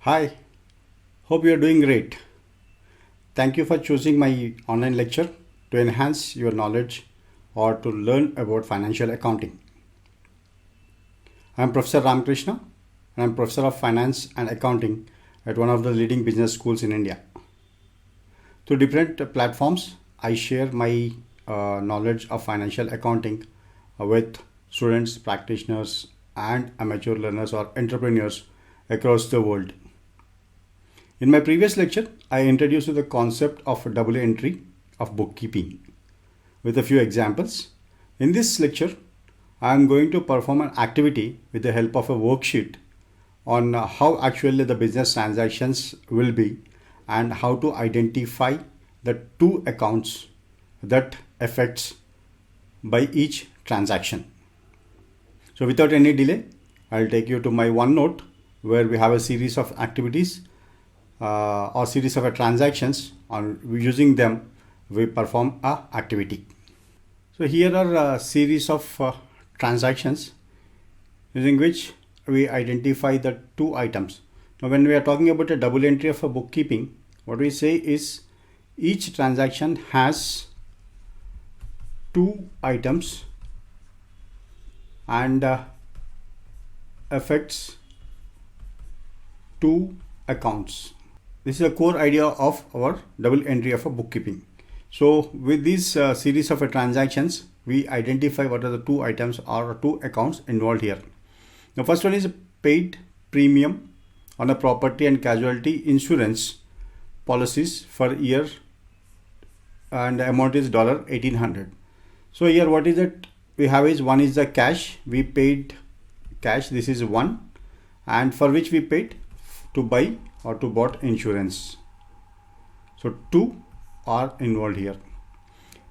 Hi, hope you are doing great. Thank you for choosing my online lecture to enhance your knowledge or to learn about financial accounting. I am Professor Ramakrishna and I am Professor of Finance and Accounting at one of the leading business schools in India. Through different platforms, I share my knowledge of financial accounting with students, practitioners, and amateur learners or entrepreneurs across the world. In my previous lecture, I introduced you the concept of double entry of bookkeeping with a few examples. In this lecture, I am going to perform an activity with the help of a worksheet on how actually the business transactions will be and how to identify the two accounts that affects by each transaction. So without any delay, I'll take you to my OneNote where we have a series of activities or series of transactions. On using them we perform a activity. So here are a series of transactions using which we identify the two items. Now when we are talking about a double entry of a bookkeeping, what we say is each transaction has two items and affects two accounts. This is a core idea of our double entry of a bookkeeping. So with this series of transactions, we identify what are the two items or two accounts involved here. The first one is paid premium on a property and casualty insurance policies for year, and the amount is $1,800. So here what is it we have is one is the cash, we paid cash, this is one, and for which we paid to buy or to bought insurance. So two are involved here.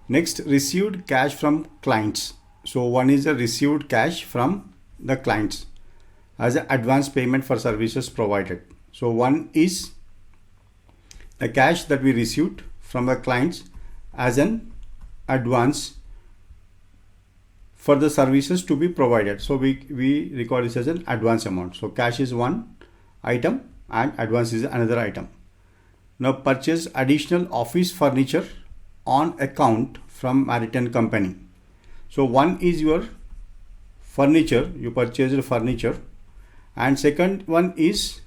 Next, received cash from clients. So one is a received cash from the clients as an advance payment for services provided. So one is the cash that we received from the clients as an advance for the services to be provided. So we record this as an advance amount. So cash is one item and advance is another item. Now purchase additional office furniture on account from Maritime Company. So one is your furniture, you purchased furniture, and second one is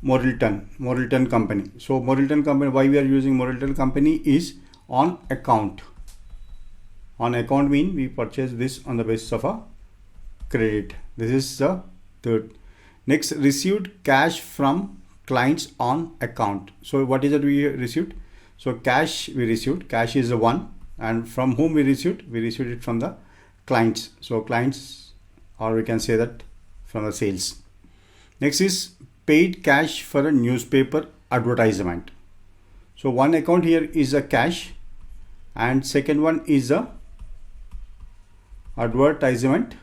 Morrilton Company. So Morrilton Company, why we are using Morrilton Company is on account. On account mean we purchase this on the basis of a credit. This is the third. Next, received cash from clients on account. So what is it we received? So cash we received, cash is the one, and from whom we received it from the clients. So clients, or we can say that from the sales. Next is paid cash for a newspaper advertisement. So one account here is a cash and second one is a advertisement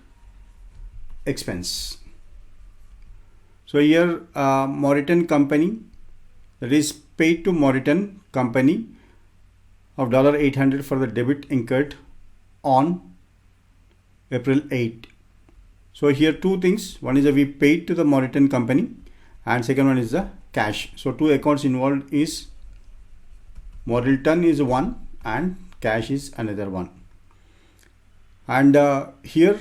expense. So here Morrilton Company, that is paid to Morrilton Company of $800 for the debit incurred on April 8. So here two things, one is that we paid to the Morrilton Company and second one is the cash. So two accounts involved is Morrilton is one and cash is another one. And here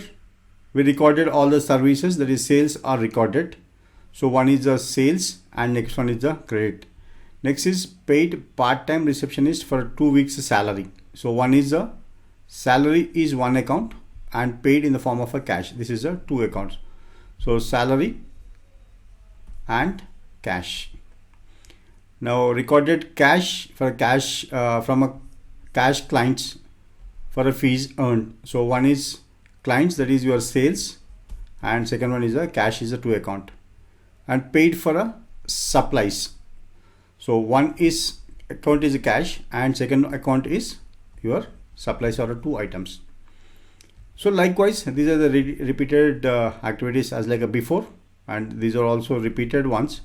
we recorded all the services, that is sales are recorded. So one is the sales and next one is the credit. Next is paid part-time receptionist for 2 weeks salary. So one is the salary is one account and paid in the form of a cash. This is the two accounts. So salary and cash. Now recorded cash for cash from a cash clients for a fees earned. So one is clients, that is your sales, and second one is a cash is a two account. And paid for a supplies. So one is account is a cash and second account is your supplies or two items. So likewise these are the repeated activities as like a before, and these are also repeated ones.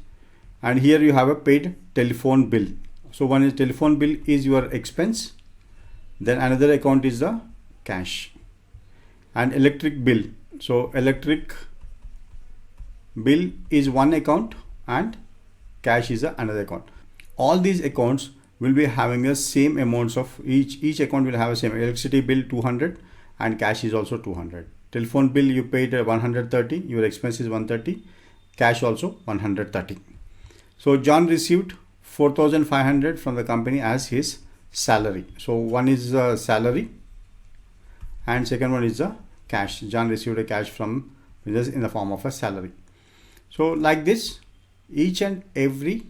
And here you have a paid telephone bill. So one is telephone bill is your expense, then another account is the cash. And electric bill, so electric bill is one account and cash is another account. All these accounts will be having the same amounts of each account will have a same electricity bill 200 and cash is also 200. Telephone bill you paid 130, your expense is 130, cash also 130. So John received 4,500 from the company as his salary. So one is the salary and second one is the cash. John received a cash from business in the form of a salary. So like this, each and every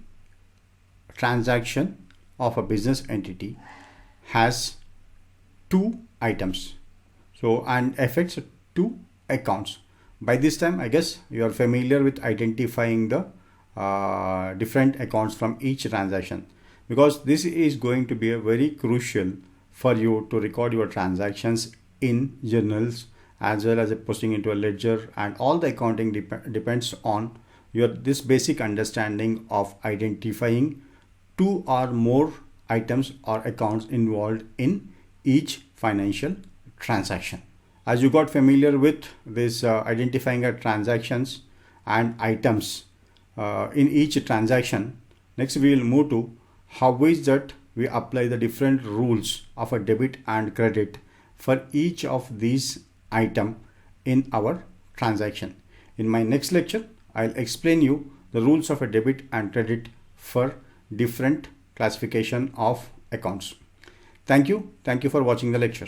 transaction of a business entity has two items, so and affects two accounts. By this time I guess you are familiar with identifying the different accounts from each transaction, because this is going to be a very crucial for you to record your transactions in journals as well as posting into a ledger, and all the accounting depends on your this basic understanding of identifying two or more items or accounts involved in each financial transaction. As you got familiar with this identifying transactions and items in each transaction, next we will move to how is that we apply the different rules of a debit and credit for each of these item in our transaction. In my next lecture, I'll explain you the rules of a debit and credit for different classification of accounts. Thank you for watching the lecture.